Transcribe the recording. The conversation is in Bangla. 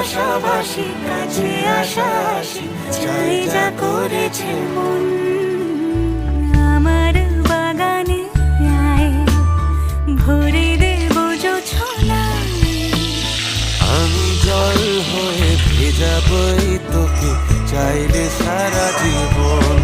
পাশাপাশি কাছে আসা আসি চাই যা করেছে মন। আমার বাগানে আয় ভরে দেব জোছনায়, আমি জল হয়ে ভেজাবই তোকে চাইলে সারা জীবন।